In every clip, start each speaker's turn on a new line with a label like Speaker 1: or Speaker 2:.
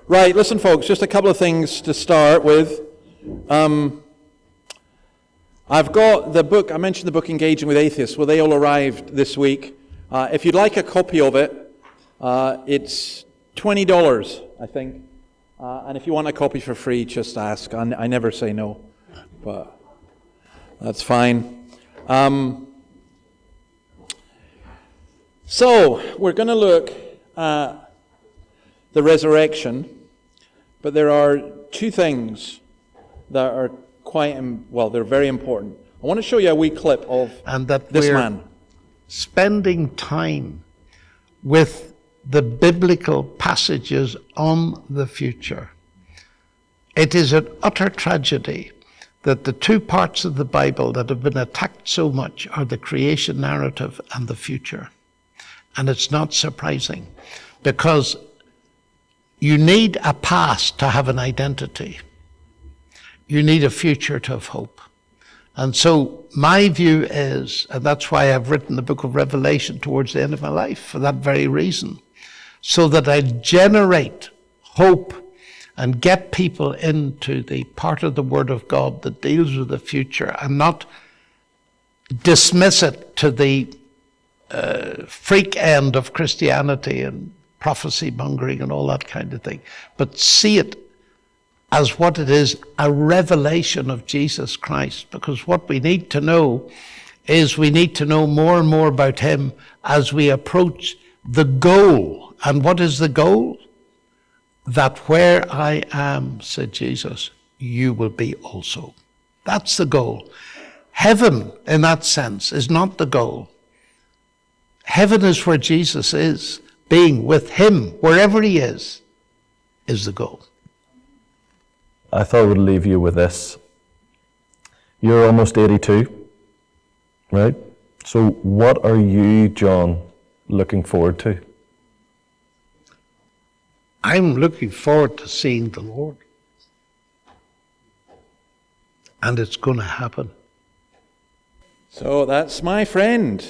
Speaker 1: Right, listen folks, just a couple of things to start with. I've got the book, I mentioned the book Engaging with Atheists. Well, they all arrived this week. If you'd like a copy of it, it's $20, I think. And if you want a copy for free, just ask. I never say no, but that's fine. So, we're going to look at the resurrection, but there are two things that are they're very important. I want to show you a wee clip of this man.
Speaker 2: Spending time with the biblical passages on the future. It is an utter tragedy that the two parts of the Bible that have been attacked so much are the creation narrative and the future. And it's not surprising, because you need a past to have an identity. You need a future to have hope. And so my view is, and that's why I've written the book of Revelation towards the end of my life, for that very reason, so that I generate hope and get people into the part of the Word of God that deals with the future, and not dismiss it to the freak end of Christianity and prophecy mongering and all that kind of thing, but see it as what it is, a revelation of Jesus Christ. Because what we need to know is we need to know more and more about him as we approach the goal. And what is the goal? That where I am, said Jesus, you will be also. That's the goal. Heaven, in that sense, is not the goal. Heaven is where Jesus is. Being with him, wherever he is the goal.
Speaker 3: I thought I would leave you with this. You're almost 82, right? So what are you, John, looking forward to?
Speaker 2: I'm looking forward to seeing the Lord. And it's going to happen.
Speaker 1: So that's my friend.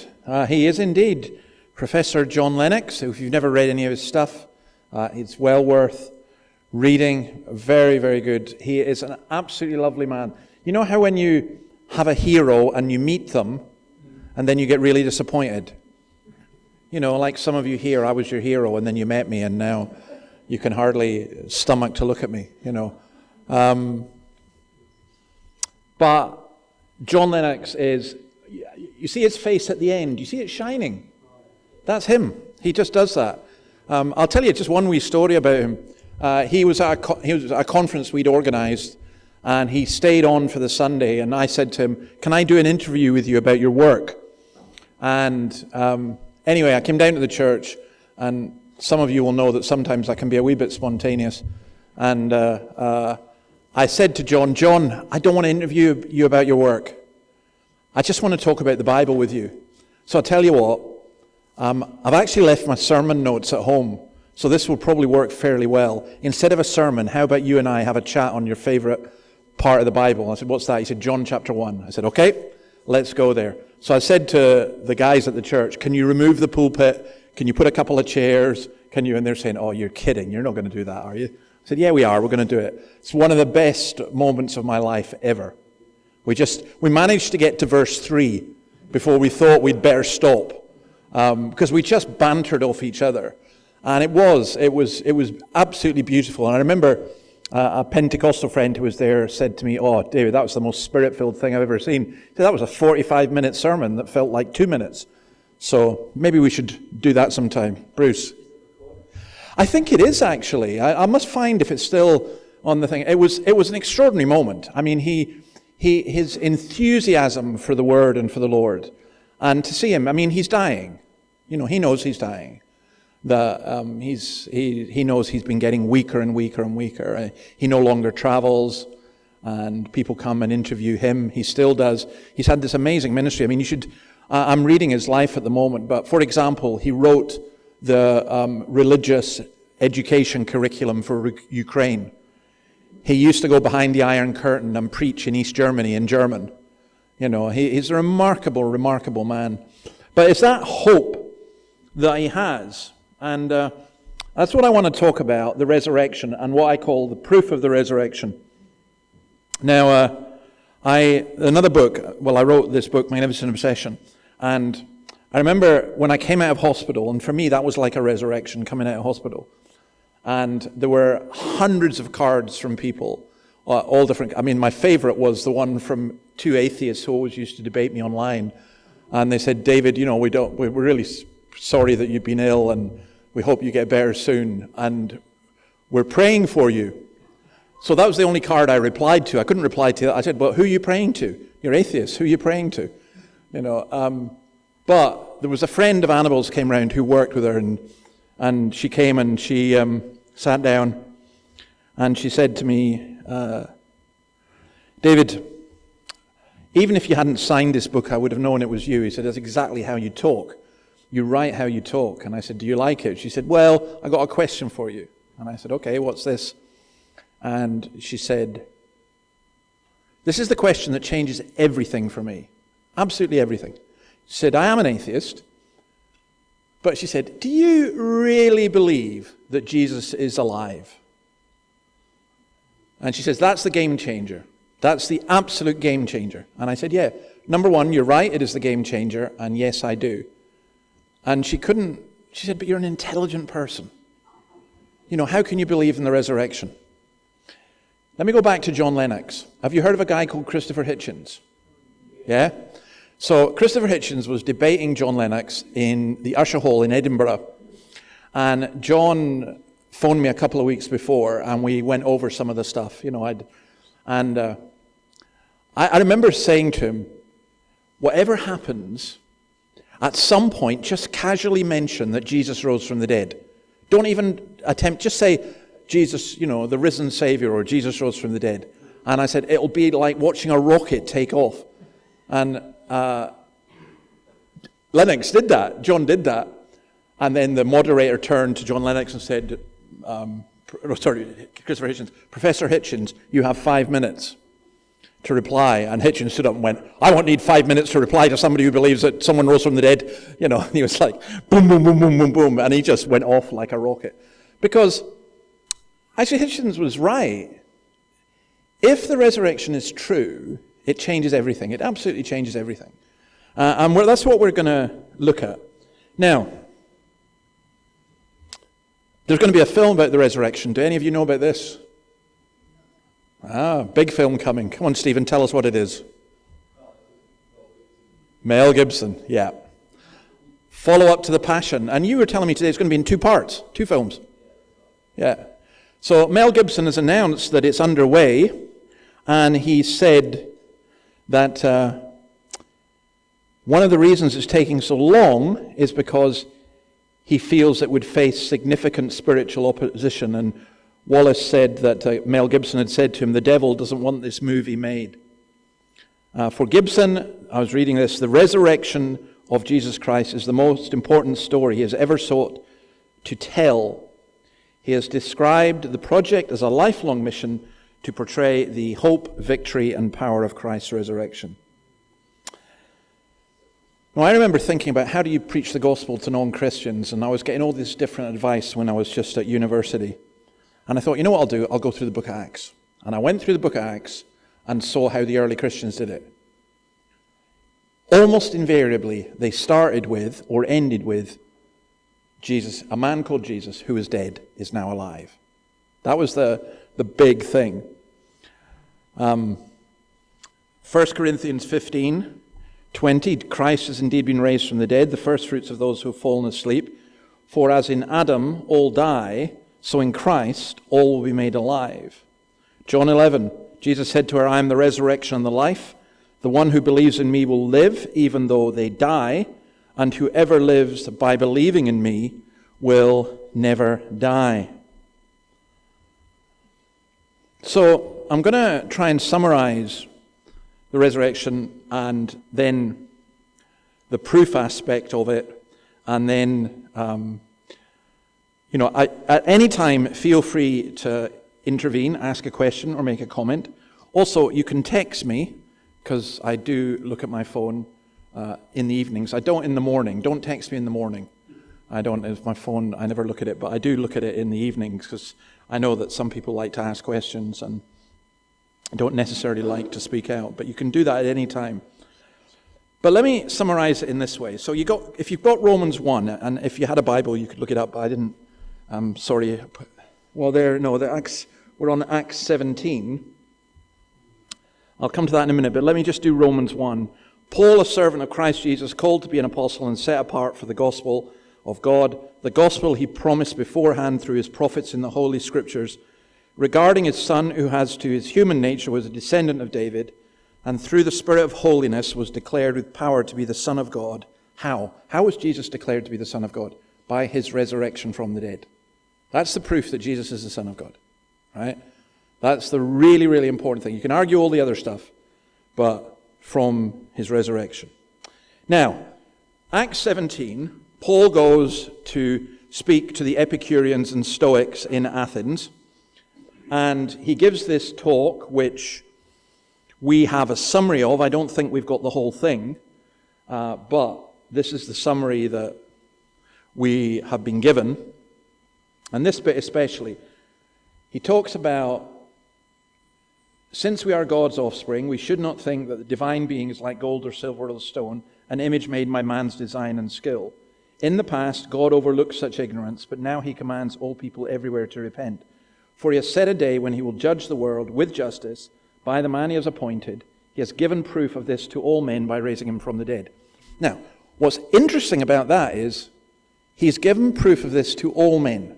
Speaker 1: He is indeed Professor John Lennox. If you've never read any of his stuff, it's well worth reading. Very, very good. He is an absolutely lovely man. You know how when you have a hero and you meet them and then you get really disappointed? You know, like some of you here, I was your hero and then you met me and now you can hardly stomach to look at me, you know. But John Lennox is, you see his face at the end, you see it shining. That's him. He just does that. I'll tell you just one wee story about him. He was at a conference we'd organized, and he stayed on for the Sunday, and I said to him, can I do an interview with you about your work? And anyway, I came down to the church, and some of you will know that sometimes I can be a wee bit spontaneous. And I said to John, I don't want to interview you about your work. I just want to talk about the Bible with you. So I'll tell you what, I've actually left my sermon notes at home, so this will probably work fairly well. Instead of a sermon, how about you and I have a chat on your favorite part of the Bible? I said, what's that? He said, John chapter 1. I said, okay, let's go there. So I said to the guys at the church, can you remove the pulpit? Can you put a couple of chairs? Can you? And they're saying, oh, you're kidding. You're not going to do that, are you? I said, yeah, we are. We're going to do it. It's one of the best moments of my life ever. We managed to get to verse 3 before we thought we'd better stop, because we just bantered off each other. And it was absolutely beautiful. And I remember a Pentecostal friend who was there said to me, oh, David, that was the most spirit-filled thing I've ever seen. He said, that was a 45-minute sermon that felt like 2 minutes. So maybe we should do that sometime. Bruce? I think it is, actually. I must find if it's still on the thing. It was an extraordinary moment. I mean, his enthusiasm for the Word and for the Lord. And to see him, I mean, he's dying. You know, he knows he's dying. He knows he's been getting weaker and weaker and weaker. He no longer travels, and people come and interview him. He still does. He's had this amazing ministry. I mean, I'm reading his life at the moment, but for example, he wrote the religious education curriculum for Ukraine. He used to go behind the Iron Curtain and preach in East Germany in German. You know, he's a remarkable, remarkable man. But it's that hope that he has. And That's what I want to talk about, the resurrection, and what I call the proof of the resurrection. Now, I wrote this book, Magnificent Obsession, and I remember when I came out of hospital, and for me that was like a resurrection, coming out of hospital. And there were hundreds of cards from people, all different. I mean, my favorite was the one from two atheists who always used to debate me online. And they said, David, we're really sorry that you've been ill, and we hope you get better soon, and we're praying for you. So that was the only card I replied to. I couldn't reply to that. I said, well, who are you praying to? You're atheists. Who are you praying to? But there was a friend of Annabelle's came round who worked with her, and she came and she sat down, and she said to me, David, even if you hadn't signed this book, I would have known it was you. He said, that's exactly how you talk. You write how you talk. And I said, do you like it? She said, well, I got a question for you. And I said, okay, what's this? And she said, this is the question that changes everything for me. Absolutely everything. She said, I am an atheist. But she said, do you really believe that Jesus is alive? And she says, that's the game changer. That's the absolute game changer. And I said, yeah, number one, you're right, it is the game changer. And yes, I do. And she said, but you're an intelligent person. How can you believe in the resurrection? Let me go back to John Lennox. Have you heard of a guy called Christopher Hitchens? Yeah? So Christopher Hitchens was debating John Lennox in the Usher Hall in Edinburgh. And John phoned me a couple of weeks before, and we went over some of the stuff. I remember saying to him, whatever happens, at some point, just casually mention that Jesus rose from the dead. Don't even attempt, just say, Jesus, the risen Savior, or Jesus rose from the dead. And I said, it'll be like watching a rocket take off. And Lennox did that. John did that. And then the moderator turned to John Lennox and said, Christopher Hitchens, Professor Hitchens, you have 5 minutes to reply. And Hitchens stood up and went, I won't need 5 minutes to reply to somebody who believes that someone rose from the dead. He was like, boom, boom, boom, boom, boom, boom. And he just went off like a rocket. Because actually Hitchens was right. If the resurrection is true, it changes everything. It absolutely changes everything. And that's what we're going to look at. Now, there's going to be a film about the resurrection. Do any of you know about this? Big film coming. Come on, Stephen, tell us what it is. Mel Gibson, yeah. Follow up to The Passion. And you were telling me today it's going to be in 2 parts, 2 films. Yeah. So Mel Gibson has announced that it's underway, and he said that one of the reasons it's taking so long is because he feels it would face significant spiritual opposition. And Wallace said that Mel Gibson had said to him, the devil doesn't want this movie made. For Gibson, I was reading this, the resurrection of Jesus Christ is the most important story he has ever sought to tell. He has described the project as a lifelong mission to portray the hope, victory, and power of Christ's resurrection. Now, I remember thinking about how do you preach the gospel to non-Christians, and I was getting all this different advice when I was just at university. And I thought, you know what I'll do? I'll go through the book of Acts. And I went through the book of Acts and saw how the early Christians did it. Almost invariably, they started with or ended with Jesus, a man called Jesus who is dead is now alive. That was the big thing. 1 Corinthians 15:20, Christ has indeed been raised from the dead, the first fruits of those who have fallen asleep. For as in Adam all die, so in Christ all will be made alive. John 11, Jesus said to her, I am the resurrection and the life. The one who believes in me will live even though they die, and whoever lives by believing in me will never die. So I'm going to try and summarize the resurrection and then the proof aspect of it. And then, at any time, feel free to intervene, ask a question or make a comment. Also, you can text me, because I do look at my phone in the evenings. I don't in the morning. Don't text me in the morning. I don't, if my phone, I never look at it, but I do look at it in the evenings because I know that some people like to ask questions and don't necessarily like to speak out, but you can do that at any time. But let me summarize it in this way. So if you've got Romans 1, and if you had a Bible, you could look it up, but I didn't. Sorry. Well, we're on Acts 17. I'll come to that in a minute, but let me just do Romans 1. Paul, a servant of Christ Jesus, called to be an apostle and set apart for the gospel of God, the gospel he promised beforehand through his prophets in the Holy Scriptures, regarding his Son, who as to his human nature was a descendant of David, and through the Spirit of holiness was declared with power to be the Son of God. How? How was Jesus declared to be the Son of God? By his resurrection from the dead. That's the proof that Jesus is the Son of God, right? That's the really, really important thing. You can argue all the other stuff, but from his resurrection. Now, Acts 17, Paul goes to speak to the Epicureans and Stoics in Athens, and he gives this talk, which we have a summary of. I don't think we've got the whole thing, but this is the summary that we have been given. And this bit especially, he talks about, since we are God's offspring, we should not think that the divine being is like gold or silver or stone, an image made by man's design and skill. In the past, God overlooked such ignorance, but now he commands all people everywhere to repent. For he has set a day when he will judge the world with justice by the man he has appointed. He has given proof of this to all men by raising him from the dead. Now, what's interesting about that is he's given proof of this to all men.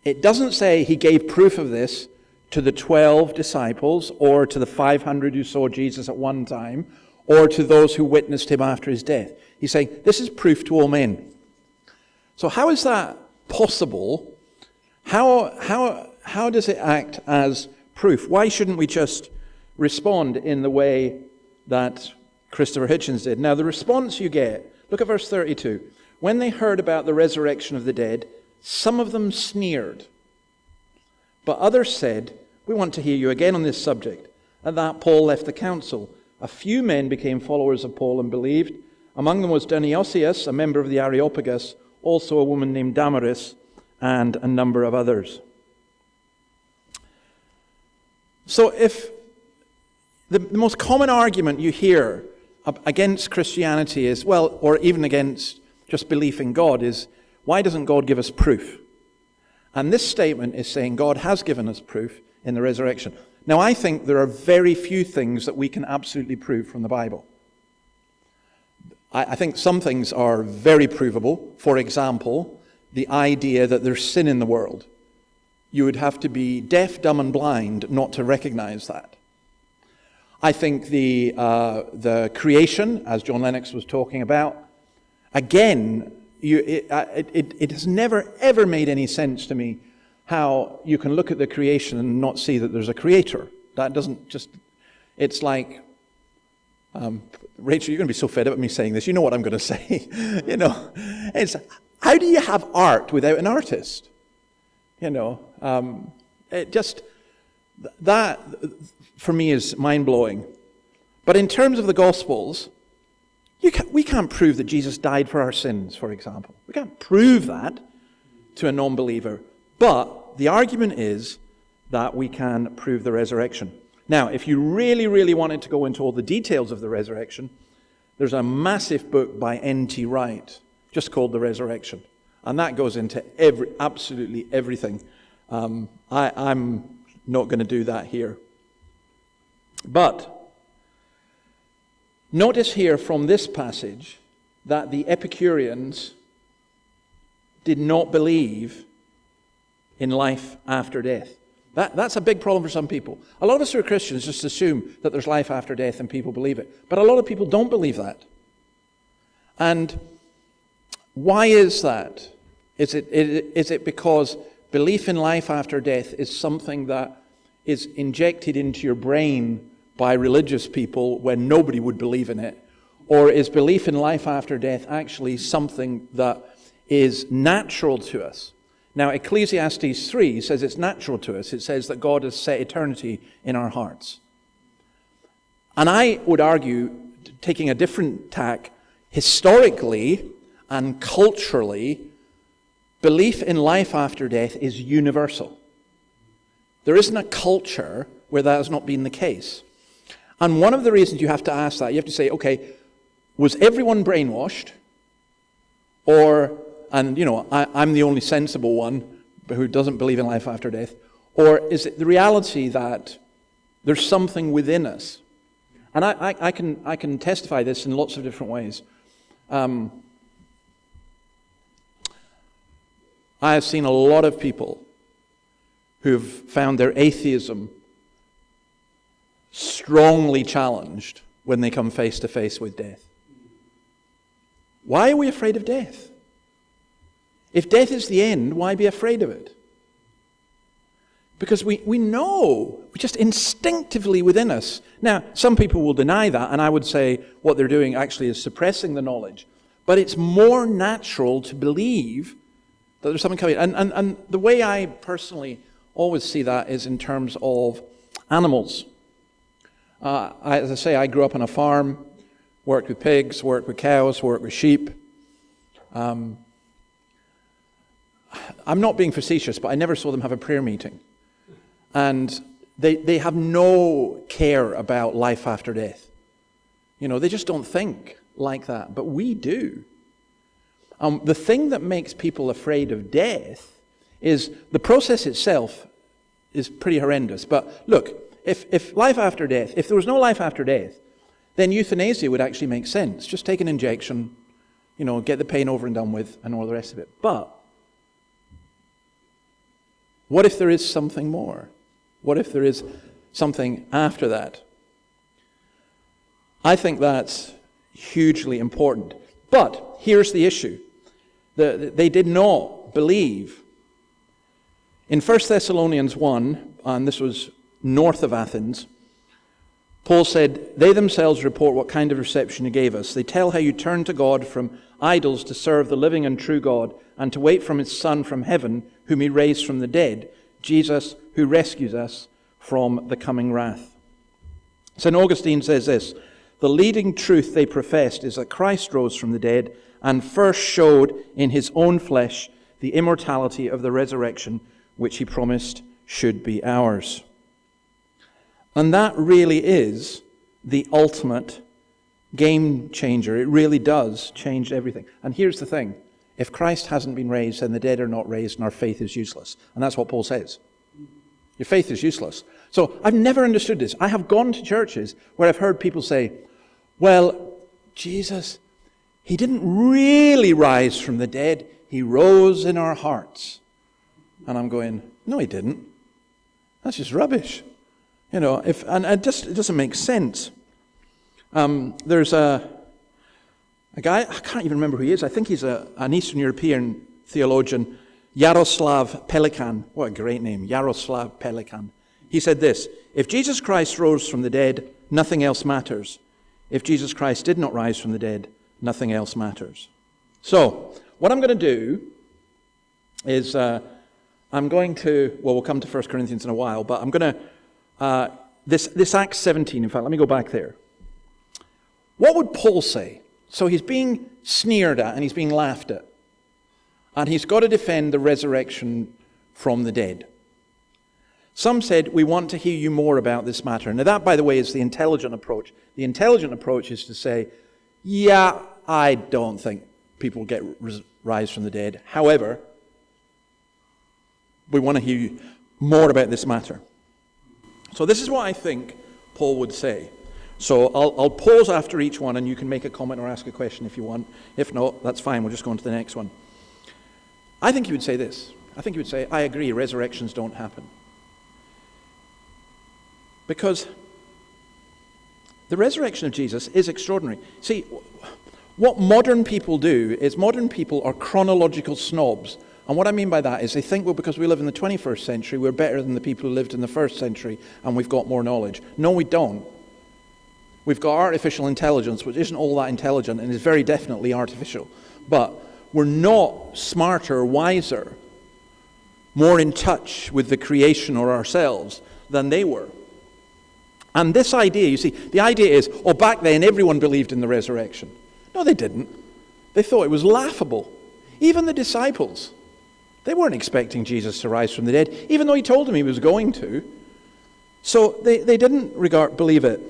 Speaker 1: It doesn't say he gave proof of this to the 12 disciples or to the 500 who saw Jesus at one time or to those who witnessed him after his death. He's saying this is proof to all men. So how is that possible? How does it act as proof? Why shouldn't we just respond in the way that Christopher Hitchens did? Now, the response you get, look at verse 32. When they heard about the resurrection of the dead, some of them sneered. But others said, we want to hear you again on this subject. At that, Paul left the council. A few men became followers of Paul and believed. Among them was Dionysius, a member of the Areopagus, also a woman named Damaris, and a number of others. So if the most common argument you hear against Christianity is, well, or even against just belief in God is, why doesn't God give us proof? And this statement is saying God has given us proof in the resurrection. Now, I think there are very few things that we can absolutely prove from the Bible. I think some things are very provable. For example, the idea that there's sin in the world. You would have to be deaf, dumb, and blind not to recognize that. I think the creation, as John Lennox was talking about, again, it has never, ever made any sense to me how you can look at the creation and not see that there's a creator. That doesn't just, it's like, Rachel, you're going to be so fed up with me saying this. You know what I'm going to say. It's, how do you have art without an artist? It just, that for me is mind-blowing. But in terms of the Gospels, we can't prove that Jesus died for our sins, for example. We can't prove that to a non-believer. But the argument is that we can prove the resurrection. Now, if you really, really wanted to go into all the details of the resurrection, there's a massive book by N.T. Wright, just called The Resurrection. And that goes into absolutely everything. I'm not going to do that here. But notice here from this passage that the Epicureans did not believe in life after death. That's a big problem for some people. A lot of us who are Christians just assume that there's life after death and people believe it. But a lot of people don't believe that. And why is that? Is it because belief in life after death is something that is injected into your brain by religious people when nobody would believe in it? Or is belief in life after death actually something that is natural to us? Now, Ecclesiastes 3 says it's natural to us. It says that God has set eternity in our hearts. And I would argue, taking a different tack, historically, and culturally, belief in life after death is universal. There isn't a culture where that has not been the case. And one of the reasons you have to ask that, you have to say, okay, was everyone brainwashed? Or, and I'm the only sensible one who doesn't believe in life after death. Or is it the reality that there's something within us? And I can testify this in lots of different ways. I have seen a lot of people who've found their atheism strongly challenged when they come face to face with death. Why are we afraid of death? If death is the end, why be afraid of it? Because we know, just instinctively within us. Now, some people will deny that, and I would say what they're doing actually is suppressing the knowledge. But it's more natural to believe that there's something coming. And the way I personally always see that is in terms of animals. As I say, I grew up on a farm, worked with pigs, worked with cows, worked with sheep. I'm not being facetious, but I never saw them have a prayer meeting. And they have no care about life after death. They just don't think like that. But we do. The thing that makes people afraid of death is the process itself is pretty horrendous. But look, if life after death, if there was no life after death, then euthanasia would actually make sense. Just take an injection, get the pain over and done with, and all the rest of it. But what if there is something more? What if there is something after that? I think that's hugely important. But here's the issue. They did not believe. In 1 Thessalonians 1, and this was north of Athens, Paul said, "They themselves report what kind of reception you gave us. They tell how you turned to God from idols to serve the living and true God, and to wait from his Son from heaven, whom he raised from the dead, Jesus, who rescues us from the coming wrath." St. Augustine says this, "The leading truth they professed is that Christ rose from the dead and first showed in his own flesh the immortality of the resurrection which he promised should be ours." And that really is the ultimate game changer. It really does change everything. And here's the thing. If Christ hasn't been raised, then the dead are not raised, and our faith is useless. And that's what Paul says. Your faith is useless. So I've never understood this. I have gone to churches where I've heard people say, well, Jesus, he didn't really rise from the dead. He rose in our hearts. And I'm going, no, he didn't. That's just rubbish. And it doesn't make sense. There's a guy, I can't even remember who he is. I think he's an Eastern European theologian, Jaroslav Pelikan. What a great name, Jaroslav Pelikan. He said this, "If Jesus Christ rose from the dead, nothing else matters. If Jesus Christ did not rise from the dead, nothing else matters." So, what I'm going to do is, we'll come to 1 Corinthians in a while, but I'm going to, this Acts 17, in fact, let me go back there. What would Paul say? So he's being sneered at and he's being laughed at. And he's got to defend the resurrection from the dead. Some said, we want to hear you more about this matter. Now that, by the way, is the intelligent approach. The intelligent approach is to say, yeah, I don't think people get rise from the dead. However, we want to hear you more about this matter. So this is what I think Paul would say. So I'll pause after each one and you can make a comment or ask a question if you want. If not, that's fine. We'll just go on to the next one. I think he would say this. I think he would say, I agree, resurrections don't happen. Because the resurrection of Jesus is extraordinary. See, what modern people do is modern people are chronological snobs. And what I mean by that is they think, well, because we live in the 21st century, we're better than the people who lived in the first century and we've got more knowledge. No, we don't. We've got artificial intelligence, which isn't all that intelligent and is very definitely artificial. But we're not smarter, wiser, more in touch with the creation or ourselves than they were. And this idea, you see, the idea is, back then everyone believed in the resurrection. No, they didn't. They thought it was laughable. Even the disciples, they weren't expecting Jesus to rise from the dead, even though he told them he was going to. So they didn't believe it.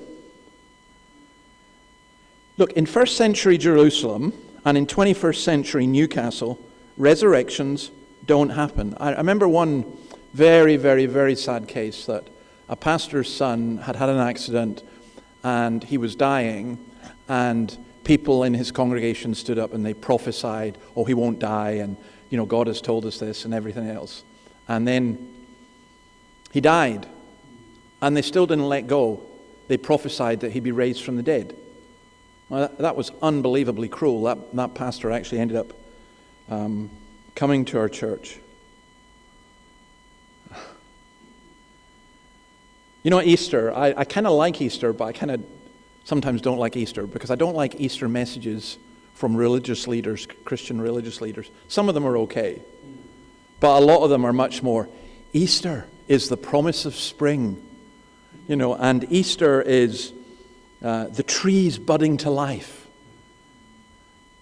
Speaker 1: Look, in first century Jerusalem and in 21st century Newcastle, resurrections don't happen. I remember one very, very, very sad case that a pastor's son had had an accident and he was dying, and people in his congregation stood up and they prophesied, oh, he won't die, and God has told us this and everything else. And then he died, and they still didn't let go. They prophesied that he'd be raised from the dead. Well, that was unbelievably cruel. That pastor actually ended up coming to our church. Easter, I kind of like Easter, but I kind of sometimes don't like Easter because I don't like Easter messages from religious leaders, Christian religious leaders. Some of them are okay, but a lot of them are much more, Easter is the promise of spring, and Easter is the trees budding to life.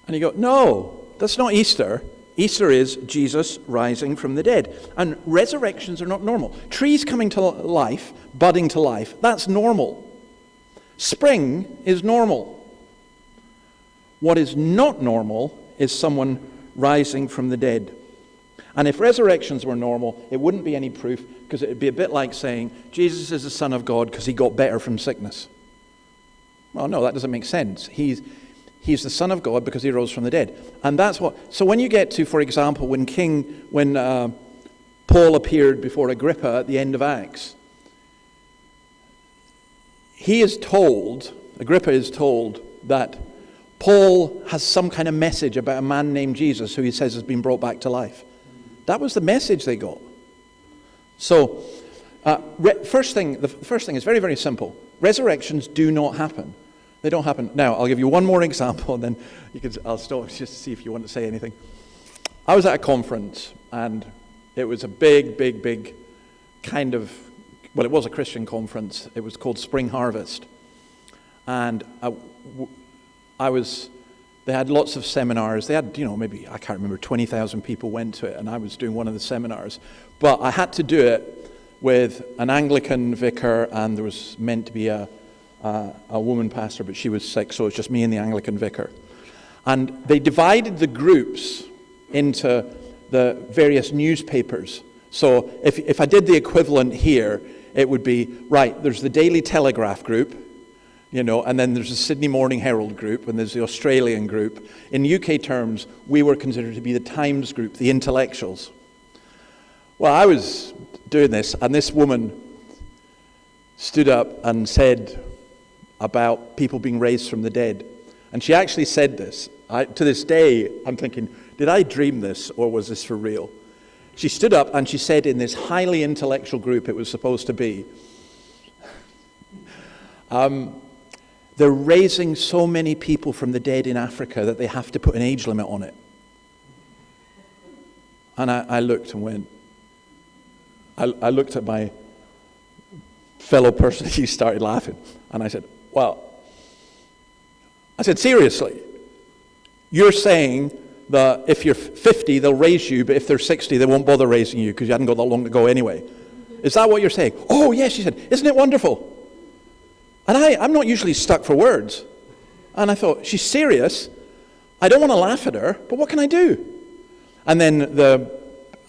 Speaker 1: And you go, no, that's not Easter. Easter is Jesus rising from the dead. And resurrections are not normal. Trees coming to life, budding to life, that's normal. Spring is normal. What is not normal is someone rising from the dead. And if resurrections were normal, it wouldn't be any proof, because it would be a bit like saying Jesus is the Son of God because he got better from sickness. Well, no, that doesn't make sense. He's the Son of God because he rose from the dead. And that's what... So when you get to, for example, when Paul appeared before Agrippa at the end of Acts, Agrippa is told that Paul has some kind of message about a man named Jesus who he says has been brought back to life. That was the message they got. So, the first thing is very, very simple. Resurrections do not happen. They don't happen. Now, I'll give you one more example, and then I'll stop just to see if you want to say anything. I was at a conference, and it was a big, big, big kind of, well, it was a Christian conference. It was called Spring Harvest. And they had lots of seminars. They had, maybe, I can't remember, 20,000 people went to it, and I was doing one of the seminars. But I had to do it with an Anglican vicar, and there was meant to be a woman pastor, but she was sick, so it's just me and the Anglican vicar. And they divided the groups into the various newspapers. So if I did the equivalent here, it would be, right, there's the Daily Telegraph group, and then there's the Sydney Morning Herald group, and there's the Australian group. In UK terms, we were considered to be the Times group, the intellectuals. Well, I was doing this, and this woman stood up and said about people being raised from the dead. And she actually said this. To this day, I'm thinking, did I dream this, or was this for real? She stood up and she said in this highly intellectual group it was supposed to be, they're raising so many people from the dead in Africa that they have to put an age limit on it. And I looked and went, I looked at my fellow person, he started laughing. And I said, seriously, you're saying that if you're 50, they'll raise you, but if they're 60, they won't bother raising you because you hadn't got that long to go anyway. Is that what you're saying? Oh, yes, she said, isn't it wonderful? And I'm not usually stuck for words. And I thought, she's serious. I don't want to laugh at her, but what can I do? And then the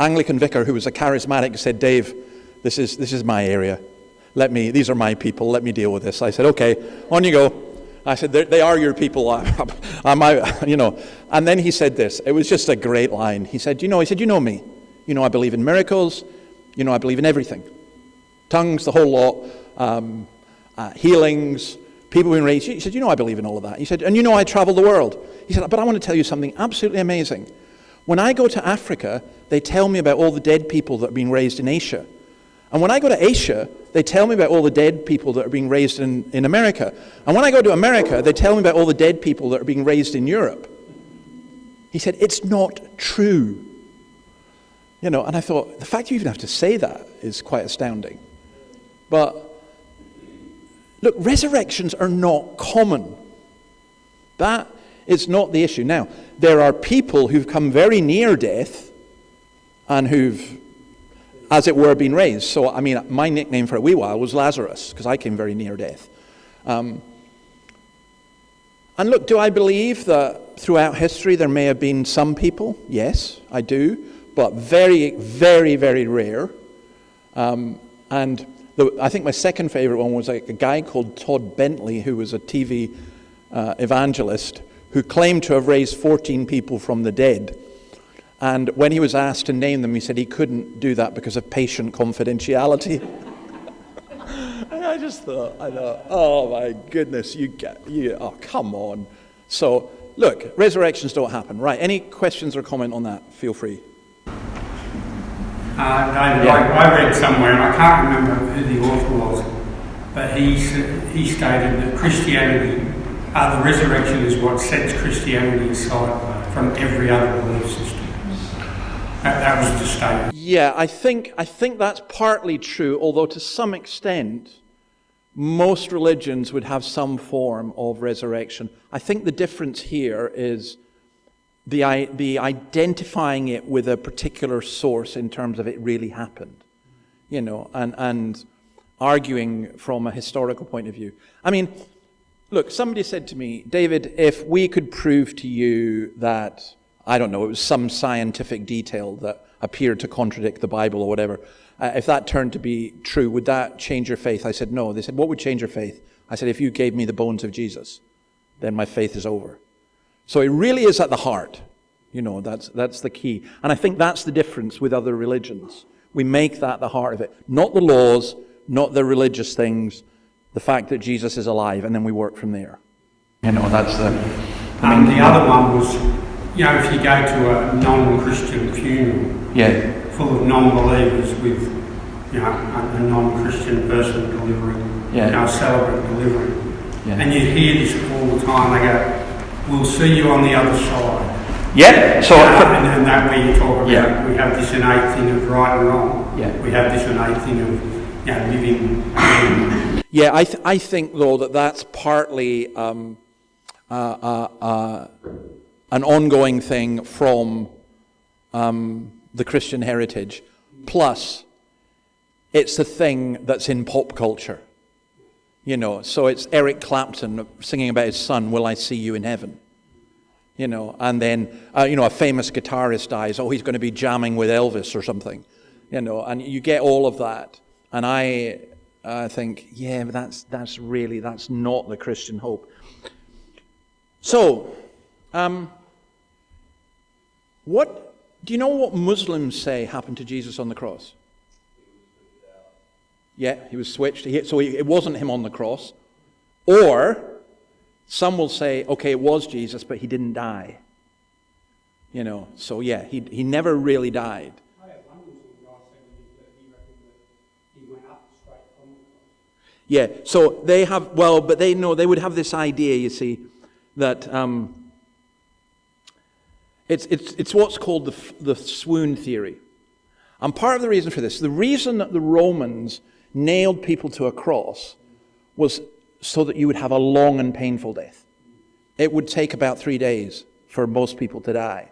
Speaker 1: Anglican vicar, who was a charismatic, said, Dave, this is my area. These are my people. Let me deal with this. I said, okay, on you go. I said, they are your people. And then he said this. It was just a great line. He said, you know me. I believe in miracles. I believe in everything. Tongues, the whole lot. Healings, people being raised. He said, I believe in all of that. He said, and I travel the world. He said, but I want to tell you something absolutely amazing. When I go to Africa, they tell me about all the dead people that are being raised in Asia. And when I go to Asia, they tell me about all the dead people that are being raised in America. And when I go to America, they tell me about all the dead people that are being raised in Europe. He said, it's not true. And I thought, the fact you even have to say that is quite astounding. But, look, resurrections are not common. That It's not the issue. Now, there are people who've come very near death and who've, as it were, been raised. So, I mean, my nickname for a wee while was Lazarus, because I came very near death. And look, do I believe that throughout history there may have been some people? Yes, I do, but very, very, very rare. I think my second favorite one was like a guy called Todd Bentley, who was a TV evangelist, who claimed to have raised 14 people from the dead. And when he was asked to name them, he said he couldn't do that because of patient confidentiality. And I thought, oh my goodness, oh, come on. So, look, resurrections don't happen. Right, any questions or comment on that? Feel free.
Speaker 4: David, I read somewhere, and I can't remember who the author was, but he stated that Christianity, the resurrection is what sets Christianity aside from every other belief system. That was the statement.
Speaker 1: Yeah, I think that's partly true, although to some extent, most religions would have some form of resurrection. I think the difference here is the identifying it with a particular source in terms of it really happened, and arguing from a historical point of view. I mean, look, somebody said to me, David, if we could prove to you that, I don't know, it was some scientific detail that appeared to contradict the Bible or whatever, if that turned to be true, would that change your faith? I said, no. They said, what would change your faith? I said, if you gave me the bones of Jesus, then my faith is over. So it really is at the heart. That's the key. And I think that's the difference with other religions. We make that the heart of it. Not the laws, not the religious things, the fact that Jesus is alive, and then we work from there. That's the...
Speaker 4: the other one was, if you go to a non-Christian funeral, full of non-believers with, a non-Christian person delivering, a celebrant delivering, and you hear this all the time. They go, we'll see you on the other side.
Speaker 1: Yeah. So
Speaker 4: and that where you talk about we have this innate thing of right and wrong. Yeah. We have this innate thing of living.
Speaker 1: Yeah, I think though that's partly an ongoing thing from the Christian heritage. Plus, it's a thing that's in pop culture. So it's Eric Clapton singing about his son, "Will I see you in heaven?" And then, a famous guitarist dies, he's going to be jamming with Elvis or something, and you get all of that. And I think, but that's not the Christian hope. So, do you know what Muslims say happened to Jesus on the cross? Yeah, he was switched. It wasn't him on the cross. Or some will say, okay, it was Jesus, but he didn't die. So yeah, he never really died.
Speaker 4: I have one Muslim guy saying that he reckoned that he went up straight from the cross.
Speaker 1: Yeah, so they have, but they would have this idea, you see, that it's what's called the swoon theory. And part of the reason for this, the reason that the Romans nailed people to a cross was so that you would have a long and painful death. It would take about 3 days for most people to die.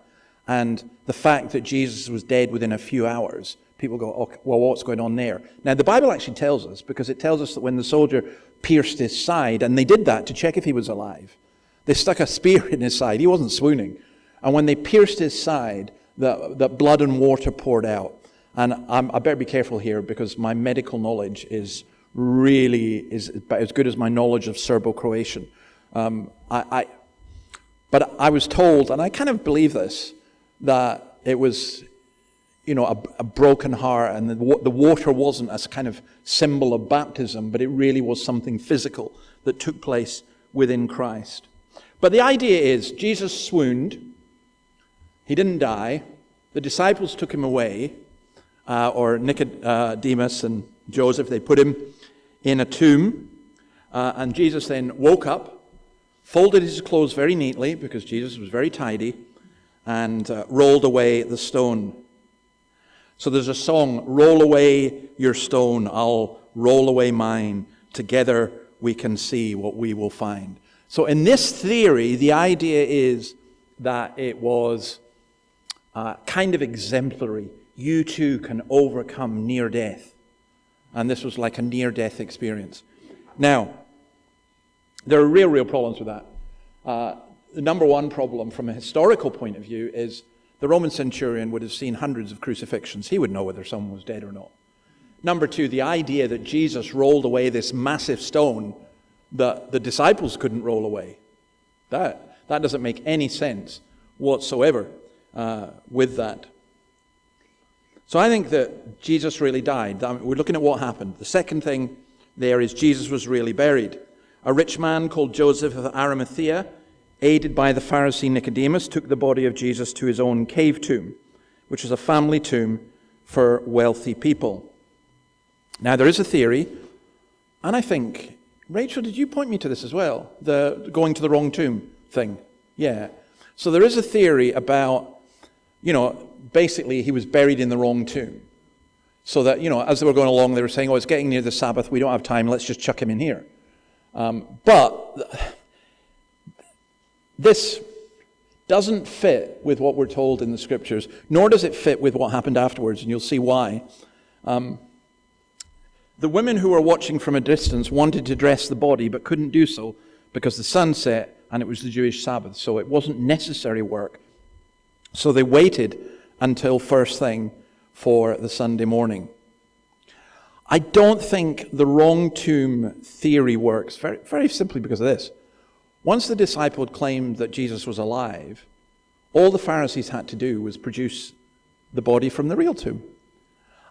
Speaker 1: And the fact that Jesus was dead within a few hours, people go, okay, well, what's going on there? Now, the Bible actually tells us, because it tells us that when the soldier pierced his side, and they did that to check if he was alive, they stuck a spear in his side. He wasn't swooning. And when they pierced his side, the blood and water poured out. And I better be careful here because my medical knowledge is about as good as my knowledge of Serbo-Croatian. But I was told, and I kind of believe this, that it was, a broken heart, and the water wasn't a kind of symbol of baptism, but it really was something physical that took place within Christ. But the idea is, Jesus swooned. He didn't die. The disciples took him away, or Nicodemus and Joseph, they put him in a tomb, and Jesus then woke up, folded his clothes very neatly, because Jesus was very tidy, and rolled away the stone. So there's a song, roll away your stone, I'll roll away mine, together we can see what we will find. So in this theory, the idea is that it was kind of exemplary. You too can overcome near death. And this was like a near-death experience. Now, there are real problems with that. The number one problem from a historical point of view is the Roman centurion would have seen hundreds of crucifixions. He would know whether someone was dead or not. Number two, the idea that Jesus rolled away this massive stone that the disciples couldn't roll away. That doesn't make any sense whatsoever with that. So I think that Jesus really died. We're looking at what happened. The second thing there is Jesus was really buried. A rich man called Joseph of Arimathea, aided by the Pharisee Nicodemus, took the body of Jesus to his own cave tomb, which was a family tomb for wealthy people. Now there is a theory, and I think, Rachel, did you point me to this as well? The going to the wrong tomb thing. Yeah. So there is a theory about, basically he was buried in the wrong tomb. So that, as they were going along, they were saying, it's getting near the Sabbath, we don't have time, let's just chuck him in here. But this doesn't fit with what we're told in the scriptures, nor does it fit with what happened afterwards, and you'll see why. The women who were watching from a distance wanted to dress the body, but couldn't do so because the sun set and it was the Jewish Sabbath, so it wasn't necessary work. So they waited until first thing for the Sunday morning. I don't think the wrong tomb theory works, very, very simply because of this. Once the disciple claimed that Jesus was alive, all the Pharisees had to do was produce the body from the real tomb.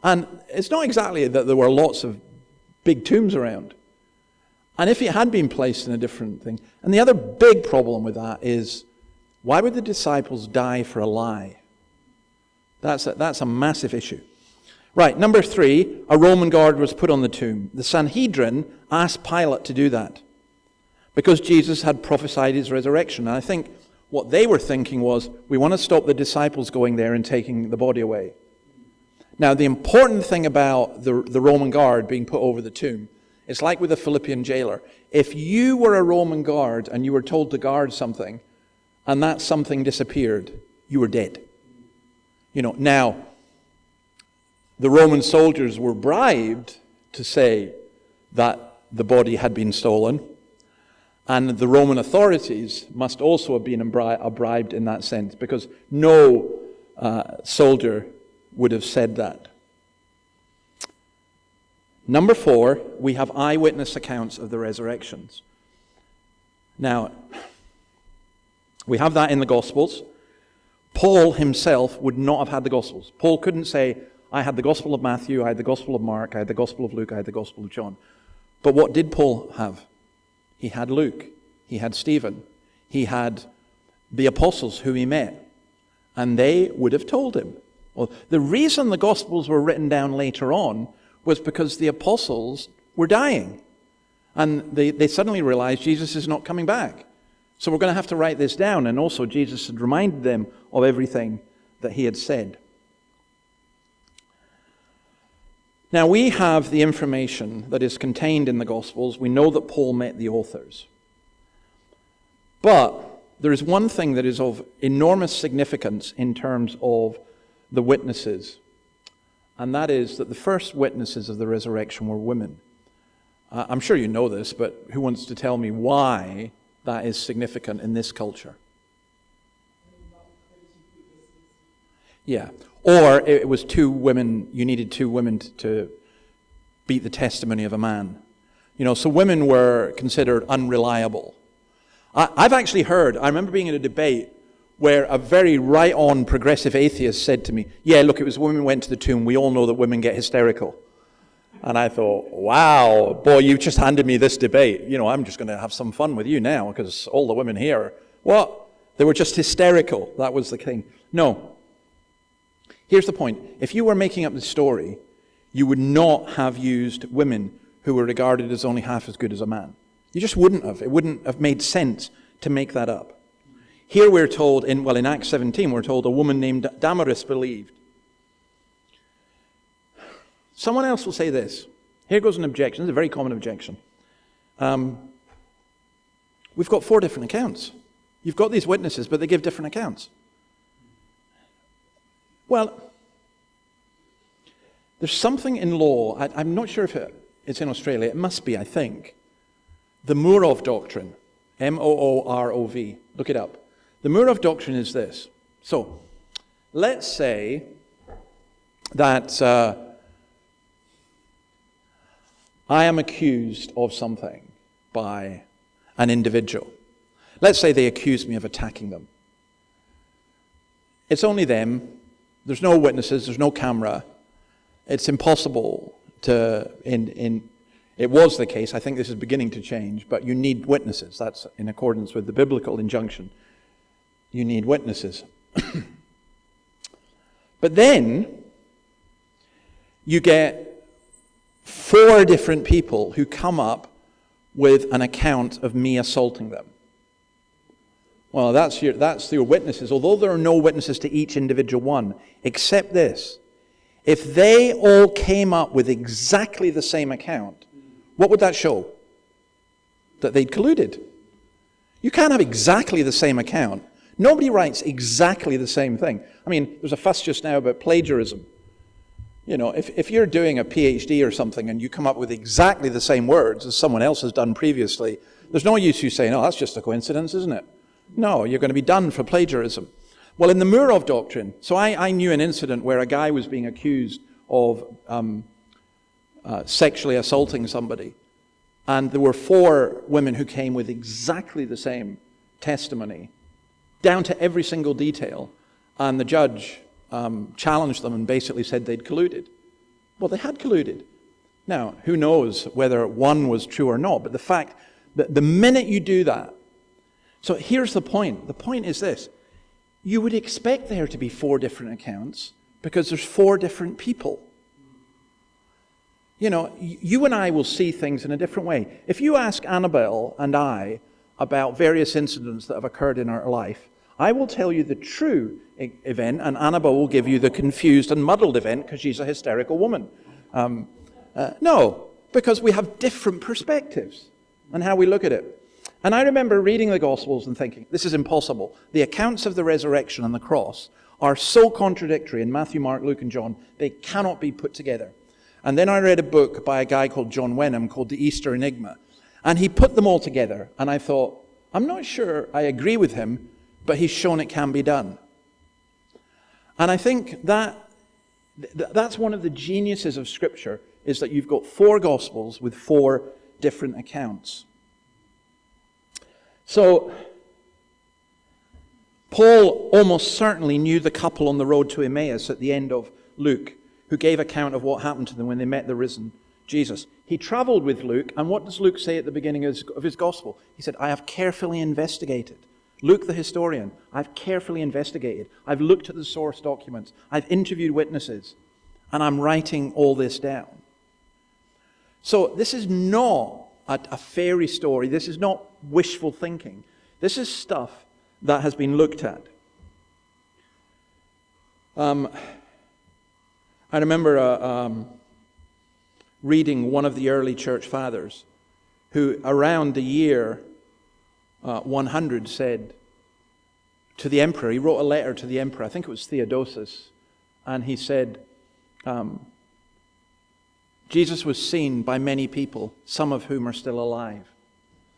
Speaker 1: And it's not exactly that there were lots of big tombs around. And if it had been placed in a different thing. And the other big problem with that is, why would the disciples die for a lie? That's a massive issue. Right, number 3, a Roman guard was put on the tomb. The Sanhedrin asked Pilate to do that because Jesus had prophesied his resurrection. And I think what they were thinking was, we want to stop the disciples going there and taking the body away. Now, the important thing about the Roman guard being put over the tomb, it's like with the Philippian jailer. If you were a Roman guard and you were told to guard something, and that something disappeared, you were dead. Now, the Roman soldiers were bribed to say that the body had been stolen, and the Roman authorities must also have been bribed in that sense, because no soldier would have said that. Number 4, we have eyewitness accounts of the resurrections. Now, we have that in the Gospels. Paul himself would not have had the Gospels. Paul couldn't say, I had the Gospel of Matthew, I had the Gospel of Mark, I had the Gospel of Luke, I had the Gospel of John. But what did Paul have? He had Luke, he had Stephen, he had the apostles who he met, and they would have told him. Well, the reason the Gospels were written down later on was because the apostles were dying. And they suddenly realized Jesus is not coming back. So we're going to have to write this down. And also Jesus had reminded them of everything that he had said. Now we have the information that is contained in the Gospels. We know that Paul met the authors. But there is one thing that is of enormous significance in terms of the witnesses, and that is that the first witnesses of the resurrection were women. I'm sure you know this, but who wants to tell me why that is significant in this culture? Yeah. Or it was 2 women, you needed 2 women to beat the testimony of a man. So women were considered unreliable. I've actually heard, I remember being in a debate where a very right-on progressive atheist said to me, yeah, look, it was women who went to the tomb. We all know that women get hysterical. And I thought, wow, boy, you've just handed me this debate. I'm just going to have some fun with you now because all the women here, what? They were just hysterical. That was the thing. No. Here's the point. If you were making up the story, you would not have used women who were regarded as only half as good as a man. You just wouldn't have. It wouldn't have made sense to make that up. Here we're told, in Acts 17, we're told a woman named Damaris believed. Someone else will say this. Here goes an objection. It's a very common objection. We've got 4 different accounts. You've got these witnesses, but they give different accounts. Well, there's something in law, I'm not sure if it's in Australia, it must be, I think, the Moorov doctrine, Moorov, look it up. The Moorov doctrine is this. So, let's say that I am accused of something by an individual. Let's say they accuse me of attacking them. It's only them. There's no witnesses. There's no camera. It's impossible to, it was the case, I think this is beginning to change, but you need witnesses. That's in accordance with the biblical injunction. You need witnesses. But then, you get 4 different people who come up with an account of me assaulting them. Well, that's your witnesses, although there are no witnesses to each individual one, except this. If they all came up with exactly the same account, what would that show? That they'd colluded. You can't have exactly the same account. Nobody writes exactly the same thing. I mean, there's a fuss just now about plagiarism. You know, if you're doing a PhD or something and you come up with exactly the same words as someone else has done previously, there's no use you saying, oh, that's just a coincidence, isn't it? No, you're going to be done for plagiarism. Well, in the Moorov doctrine, so I knew an incident where a guy was being accused of sexually assaulting somebody. And there were 4 women who came with exactly the same testimony, down to every single detail. And the judge challenged them and basically said they'd colluded. Well, they had colluded. Now, who knows whether one was true or not, but the fact that the minute you do that, so here's the point. The point is this. You would expect there to be 4 different accounts because there's 4 different people. You know, you and I will see things in a different way. If you ask Annabelle and I about various incidents that have occurred in our life, I will tell you the true event, and Annabelle will give you the confused and muddled event because she's a hysterical woman. No, because we have different perspectives on how we look at it. And I remember reading the Gospels and thinking, this is impossible. The accounts of the resurrection and the cross are so contradictory in Matthew, Mark, Luke, and John, they cannot be put together. And then I read a book by a guy called John Wenham called The Easter Enigma. And he put them all together. And I thought, I'm not sure I agree with him, but he's shown it can be done. And I think that's one of the geniuses of Scripture, is that you've got 4 Gospels with 4 different accounts. So, Paul almost certainly knew the couple on the road to Emmaus at the end of Luke, who gave account of what happened to them when they met the risen Jesus. He traveled with Luke, and what does Luke say at the beginning of his gospel? He said, I have carefully investigated. Luke the historian, I've carefully investigated. I've looked at the source documents. I've interviewed witnesses, and I'm writing all this down. So this is not a fairy story. This is not wishful thinking. This is stuff that has been looked at. I remember reading one of the early church fathers who around the year 100 said to the emperor, he wrote a letter to the emperor, I think it was Theodosius, and he said, Jesus was seen by many people, some of whom are still alive.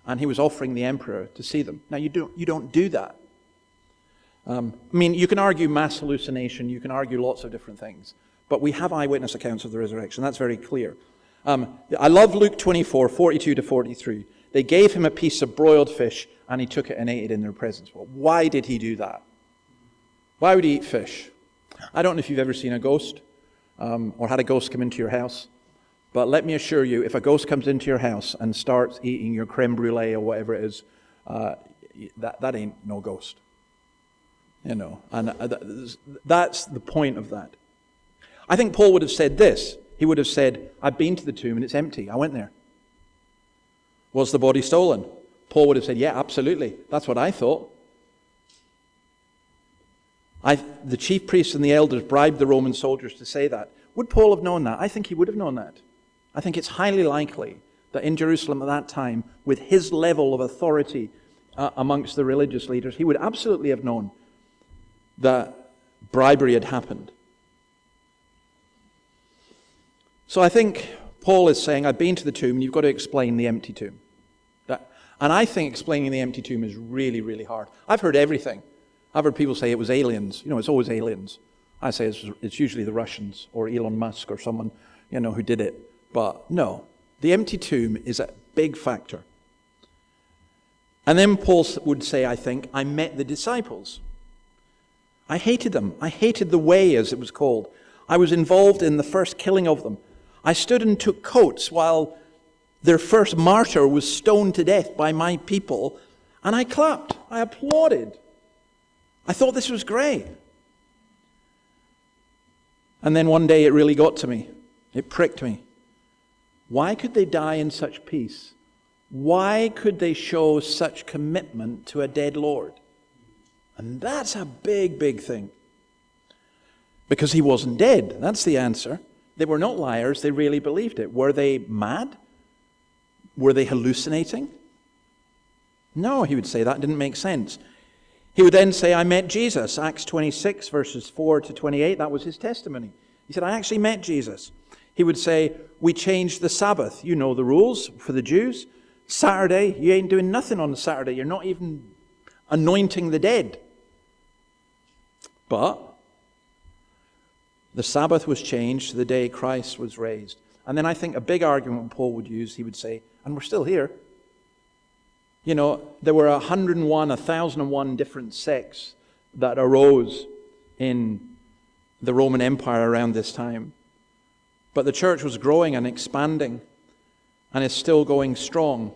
Speaker 1: And he was offering the emperor to see them. Now, you don't do that. I mean, you can argue mass hallucination, you can argue lots of different things, but we have eyewitness accounts of the resurrection. That's very clear. I love Luke 24, 42 to 43. They gave him a piece of broiled fish, and he took it and ate it in their presence. Well, why did he do that? Why would he eat fish? I don't know if you've ever seen a ghost, or had a ghost come into your house. But let me assure you, if a ghost comes into your house and starts eating your creme brulee or whatever it is, that ain't no ghost. You know, and that's the point of that. I think Paul would have said this. He would have said, I've been to the tomb and it's empty. I went there. Was the body stolen? Paul would have said, yeah, absolutely. That's what I thought. The chief priests and the elders bribed the Roman soldiers to say that. Would Paul have known that? I think he would have known that. I think it's highly likely that in Jerusalem at that time, with his level of authority amongst the religious leaders, he would absolutely have known that bribery had happened. So I think Paul is saying, I've been to the tomb, and you've got to explain the empty tomb. And I think explaining the empty tomb is really, really hard. I've heard everything. I've heard people say it was aliens. It's always aliens. I say it's usually the Russians or Elon Musk or someone, who did it. But no, the empty tomb is a big factor. And then Paul would say, I think, I met the disciples. I hated them. I hated the way, as it was called. I was involved in the first killing of them. I stood and took coats while their first martyr was stoned to death by my people, and I clapped. I applauded. I thought this was great. And then one day it really got to me. It pricked me. Why could they die in such peace? Why could they show such commitment to a dead Lord? And that's a big, big thing. Because he wasn't dead. That's the answer. They were not liars. They really believed it. Were they mad? Were they hallucinating? No, he would say that didn't make sense. He would then say, I met Jesus. Acts 26, verses 4 to 28, that was his testimony. He said, I actually met Jesus. He would say, we changed the Sabbath. You know the rules for the Jews. Saturday, you ain't doing nothing on Saturday. You're not even anointing the dead. But the Sabbath was changed to the day Christ was raised. And then I think a big argument Paul would use, he would say, and we're still here. There were 1,001 different sects that arose in the Roman Empire around this time. But the church was growing and expanding and is still going strong.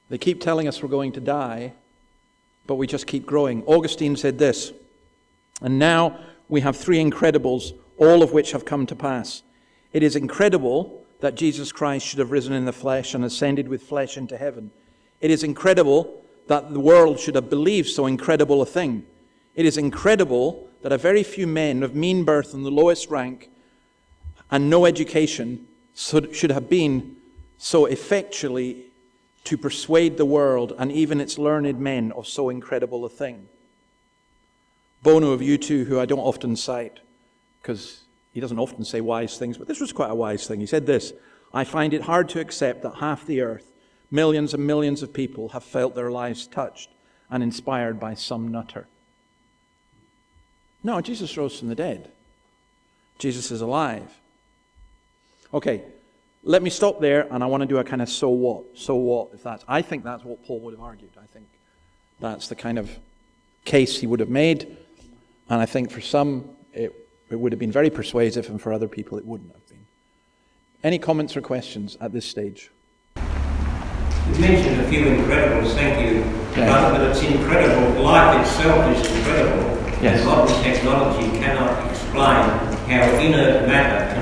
Speaker 1: They keep telling us we're going to die, but we just keep growing. Augustine said this, and now we have three incredibles, all of which have come to pass. It is incredible that Jesus Christ should have risen in the flesh and ascended with flesh into heaven. It is incredible that the world should have believed so incredible a thing. It is incredible that a very few men of mean birth and the lowest rank and no education should have been so effectually to persuade the world and even its learned men of so incredible a thing. Bono of U2, who I don't often cite, because he doesn't often say wise things, but this was quite a wise thing. He said this, I find it hard to accept that half the earth, millions and millions of people, have felt their lives touched and inspired by some nutter. No, Jesus rose from the dead. Jesus is alive. Okay, let me stop there, and I want to do a kind of so what, if that's, I think that's what Paul would have argued. I think that's the kind of case he would have made, and I think for some it would have been very persuasive, and for other people it wouldn't have been. Any comments or questions at this stage?
Speaker 5: You mentioned a few incredibles, thank you. Yeah. But it's incredible. Life itself is incredible. Yes. Modern technology cannot explain how inert matter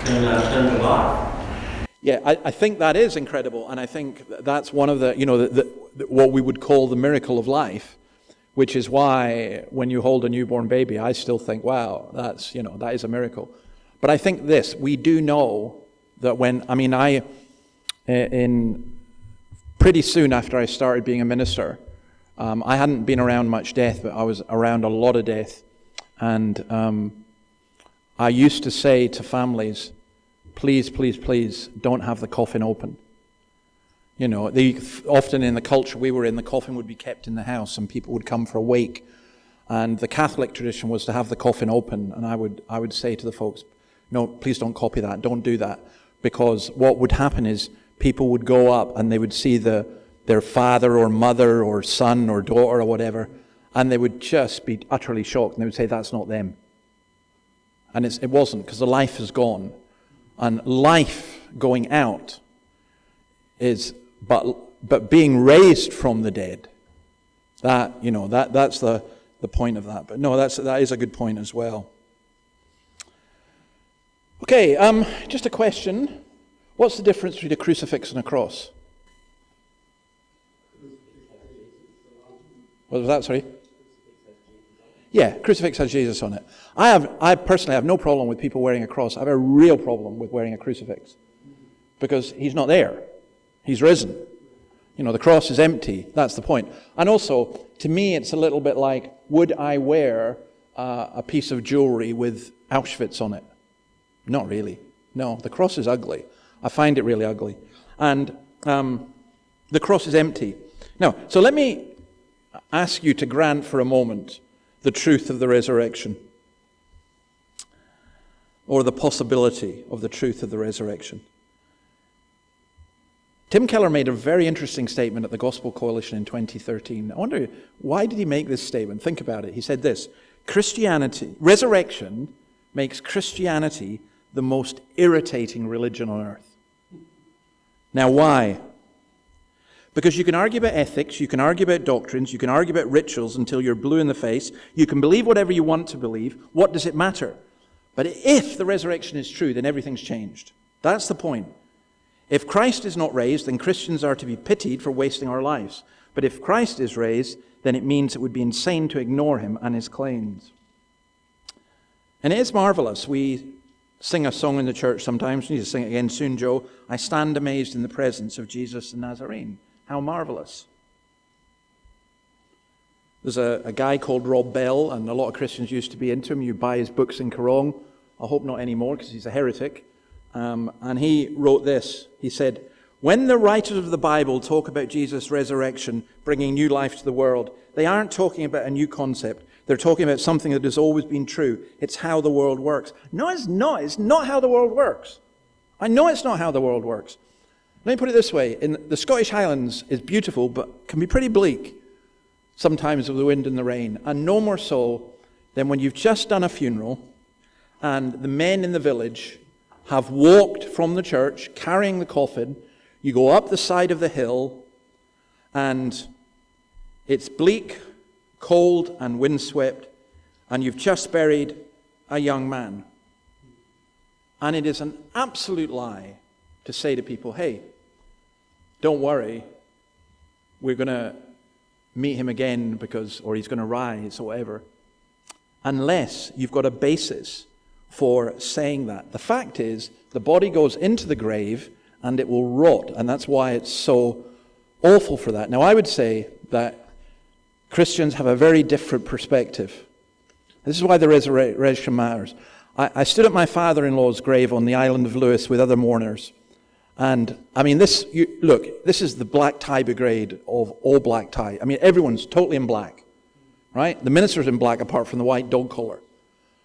Speaker 5: can turn to life.
Speaker 1: Yeah, I think that is incredible, and I think that's one of the, what we would call the miracle of life, which is why when you hold a newborn baby, I still think, wow, that is a miracle. But I think this, we do know that pretty soon after I started being a minister, I hadn't been around much death, but I was around a lot of death. And I used to say to families, please, please, please, don't have the coffin open. Often in the culture we were in, the coffin would be kept in the house and people would come for a wake. And the Catholic tradition was to have the coffin open. And I would say to the folks, no, please don't copy that, don't do that. Because what would happen is people would go up and they would see their father or mother or son or daughter or whatever, and they would just be utterly shocked, and they would say, that's not them. And it wasn't, because the life is gone. And life going out is, but being raised from the dead, that's the point of that. But no, that is a good point as well. Okay, just a question. What's the difference between a crucifix and a cross? What was that, sorry? Yeah, crucifix has Jesus on it. I personally have no problem with people wearing a cross. I have a real problem with wearing a crucifix. Because he's not there. He's risen. The cross is empty. That's the point. And also, to me, it's a little bit like, would I wear a piece of jewelry with Auschwitz on it? Not really. No, the cross is ugly. I find it really ugly. And the cross is empty. Now, so let me ask you to grant for a moment the truth of the resurrection, or the possibility of the truth of the resurrection. Tim Keller made a very interesting statement at the Gospel Coalition in 2013. I wonder, why did he make this statement? Think about it. He said this: resurrection makes Christianity the most irritating religion on earth. Now, why? Because you can argue about ethics, you can argue about doctrines, you can argue about rituals until you're blue in the face, you can believe whatever you want to believe. What does it matter? But if the resurrection is true, then everything's changed. That's the point. If Christ is not raised, then Christians are to be pitied for wasting our lives. But if Christ is raised, then it means it would be insane to ignore him and his claims. And it is marvelous. We sing a song in the church sometimes. We need to sing it again soon, Joe. I stand amazed in the presence of Jesus the Nazarene. How marvelous. There's a guy called Rob Bell, and a lot of Christians used to be into him. You buy his books in Korong. I hope not anymore, because he's a heretic. And he wrote this. He said, when the writers of the Bible talk about Jesus' resurrection bringing new life to the world, they aren't talking about a new concept. They're talking about something that has always been true. It's how the world works. No, it's not. It's not how the world works. I know it's not how the world works. Let me put it this way. In the Scottish Highlands is beautiful, but can be pretty bleak sometimes with the wind and the rain. And no more so than when you've just done a funeral and the men in the village have walked from the church carrying the coffin. You go up the side of the hill and it's bleak, cold and windswept, and you've just buried a young man. And it is an absolute lie to say to people, hey, don't worry, we're going to meet him again or he's going to rise or whatever, unless you've got a basis for saying that. The fact is, the body goes into the grave and it will rot, and that's why it's so awful for that. Now, I would say that Christians have a very different perspective. This is why the resurrection matters. I stood at my father-in-law's grave on the island of Lewis with other mourners. And, I mean, this is the black tie brigade of all black tie. I mean, everyone's totally in black, right? The minister's in black apart from the white dog collar.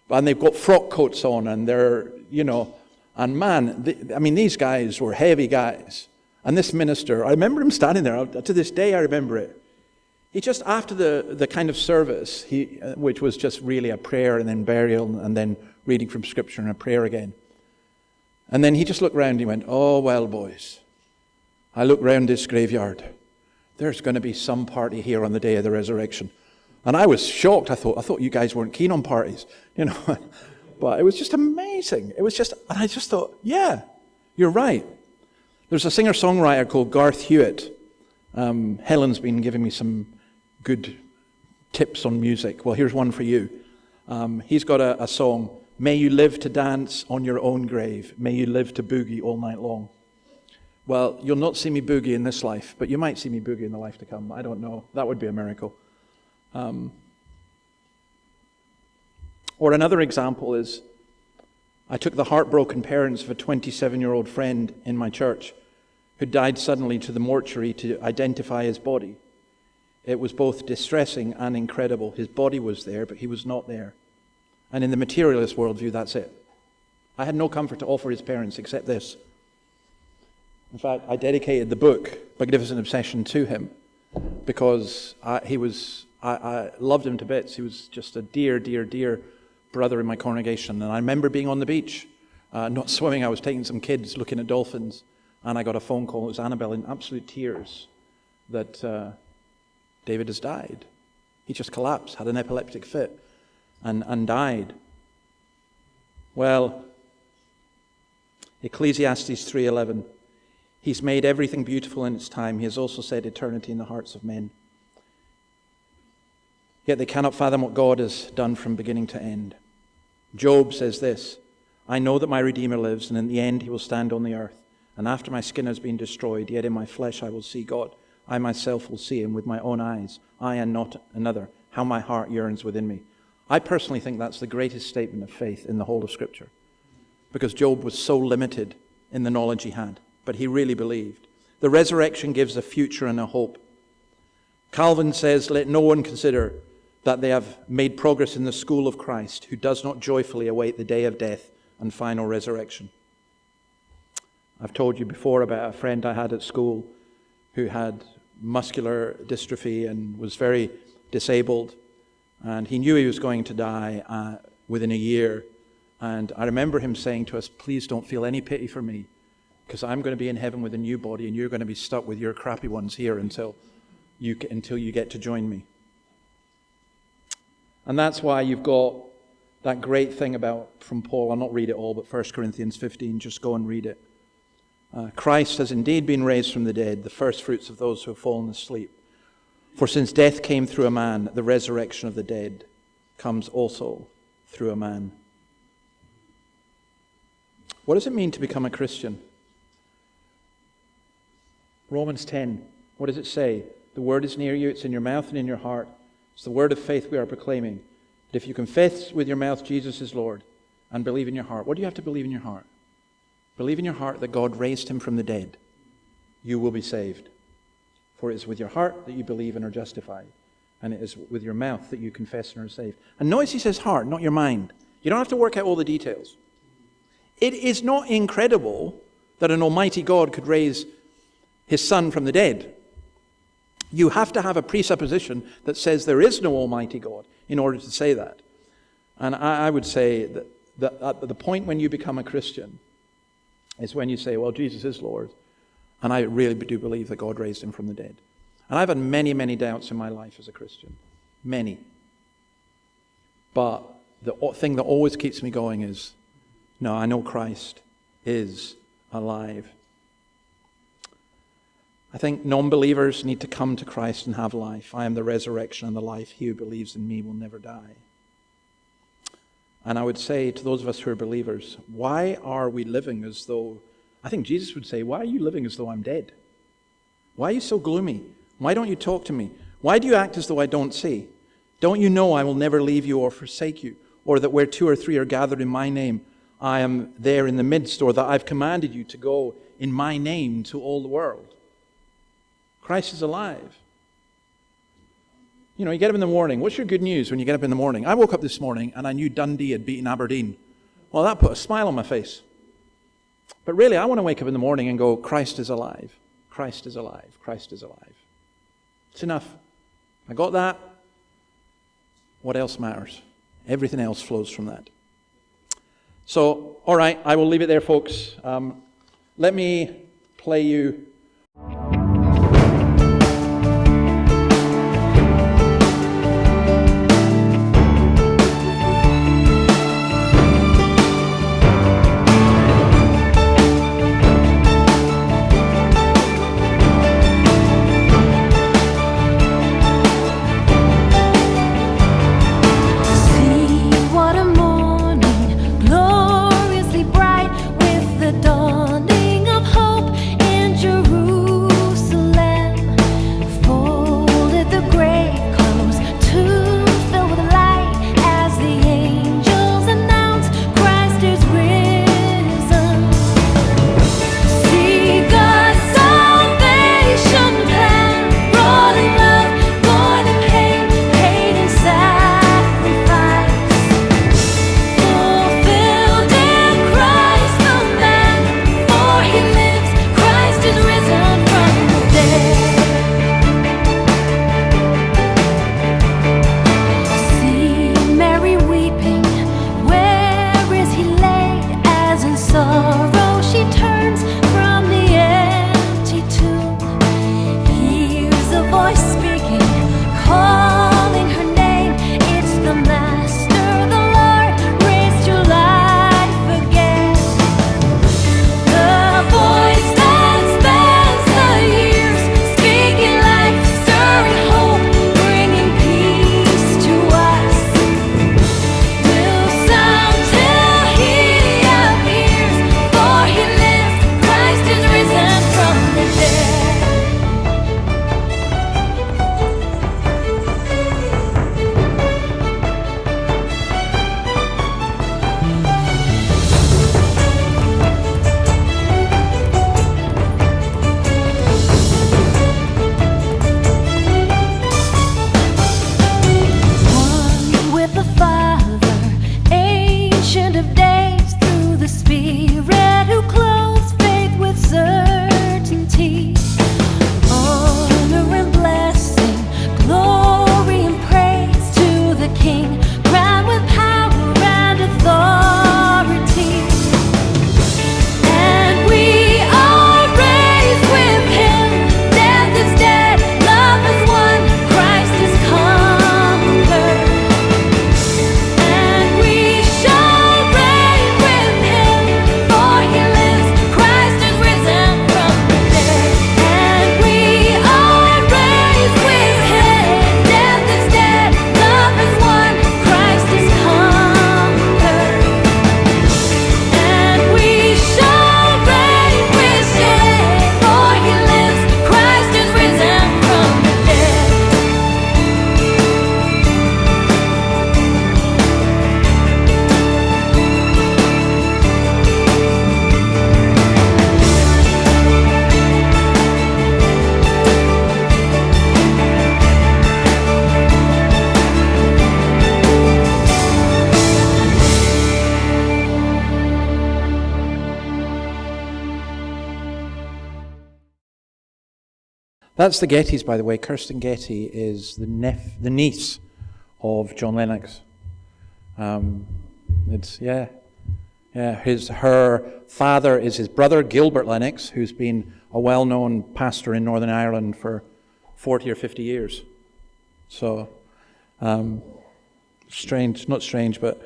Speaker 1: And they've got frock coats on, and they're, and man, these guys were heavy guys. And this minister, I remember him standing there, to this day I remember it. He just, after the kind of service, which was just really a prayer and then burial and then reading from Scripture and a prayer again. And then he just looked round and he went, oh, well, boys, I look round this graveyard. There's going to be some party here on the day of the resurrection. And I was shocked. I thought you guys weren't keen on parties, But it was just amazing. And I just thought, yeah, you're right. There's a singer-songwriter called Garth Hewitt. Helen's been giving me some good tips on music. Well, here's one for you. He's got a song, May you live to dance on your own grave. May you live to boogie all night long. Well, you'll not see me boogie in this life, but you might see me boogie in the life to come. I don't know. That would be a miracle. Or another example is, I took the heartbroken parents of a 27-year-old friend in my church who died suddenly to the mortuary to identify his body. It was both distressing and incredible. His body was there, but he was not there. And in the materialist worldview, that's it. I had no comfort to offer his parents except this. In fact, I dedicated the book, Magnificent Obsession, to him because I loved him to bits. He was just a dear, dear, dear brother in my congregation. And I remember being on the beach, not swimming. I was taking some kids looking at dolphins, and I got a phone call. It was Annabelle in absolute tears that David has died. He just collapsed, had an epileptic fit, and died. Well, Ecclesiastes 3:11. He's made everything beautiful in its time. He has also set eternity in the hearts of men. Yet they cannot fathom what God has done from beginning to end. Job says this, I know that my Redeemer lives, and in the end he will stand on the earth. And after my skin has been destroyed, yet in my flesh I will see God. I myself will see him with my own eyes, I and not another, how my heart yearns within me. I personally think that's the greatest statement of faith in the whole of Scripture, because Job was so limited in the knowledge he had, but he really believed. The resurrection gives a future and a hope. Calvin says, let no one consider that they have made progress in the school of Christ who does not joyfully await the day of death and final resurrection. I've told you before about a friend I had at school who had muscular dystrophy and was very disabled, and he knew he was going to die within a year. And I remember him saying to us, please don't feel any pity for me, because I'm going to be in heaven with a new body and you're going to be stuck with your crappy ones here until you get to join me. And that's why you've got that great thing from Paul. I'll not read it all, but 1 Corinthians 15, just go and read it. Christ has indeed been raised from the dead, the first fruits of those who have fallen asleep. For since death came through a man, the resurrection of the dead comes also through a man. What does it mean to become a Christian? Romans 10, what does it say? The word is near you, it's in your mouth and in your heart. It's the word of faith we are proclaiming. That if you confess with your mouth Jesus is Lord and believe in your heart, what do you have to believe in your heart? Believe in your heart that God raised him from the dead. You will be saved. For it is with your heart that you believe and are justified. And it is with your mouth that you confess and are saved. And notice he says heart, not your mind. You don't have to work out all the details. It is not incredible that an almighty God could raise his son from the dead. You have to have a presupposition that says there is no almighty God in order to say that. And I would say that at the point when you become a Christian is when you say, well, Jesus is Lord. And I really do believe that God raised him from the dead. And I've had many, many doubts in my life as a Christian. Many. But the thing that always keeps me going is, no, I know Christ is alive. I think non-believers need to come to Christ and have life. I am the resurrection and the life. He who believes in me will never die. And I would say to those of us who are believers, why are we living as though, I think Jesus would say, why are you living as though I'm dead? Why are you so gloomy? Why don't you talk to me? Why do you act as though I don't see? Don't you know I will never leave you or forsake you? Or that where 2 or 3 are gathered in my name, I am there in the midst, or that I've commanded you to go in my name to all the world. Christ is alive. You know, you get up in the morning. What's your good news when you get up in the morning? I woke up this morning and I knew Dundee had beaten Aberdeen. Well, that put a smile on my face. But really, I want to wake up in the morning and go, Christ is alive. Christ is alive. Christ is alive. It's enough. I got that. What else matters? Everything else flows from that. So, all right, I will leave it there, folks. Let me play you
Speaker 6: gloriously bright with the dawning of hope in Jerusalem.
Speaker 1: That's the Gettys, by the way. Kirsten Getty is the niece of John Lennox. Her father is his brother, Gilbert Lennox, who's been a well-known pastor in Northern Ireland for 40 or 50 years. So, strange, not strange, but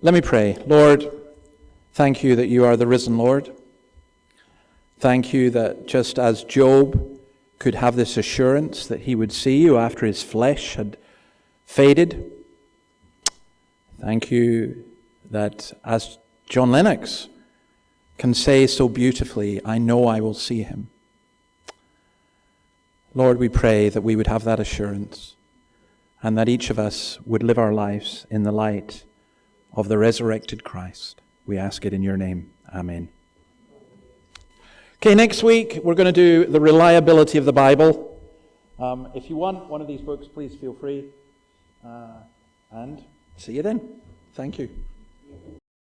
Speaker 1: let me pray. Lord, thank you that you are the risen Lord. Thank you that just as Job could have this assurance that he would see you after his flesh had faded, thank you that as John Lennox can say so beautifully, I know I will see him. Lord, we pray that we would have that assurance and that each of us would live our lives in the light of the resurrected Christ. We ask it in your name. Amen. Okay, next week we're going to do the reliability of the Bible. If you want one of these books, please feel free. And see you then. Thank you.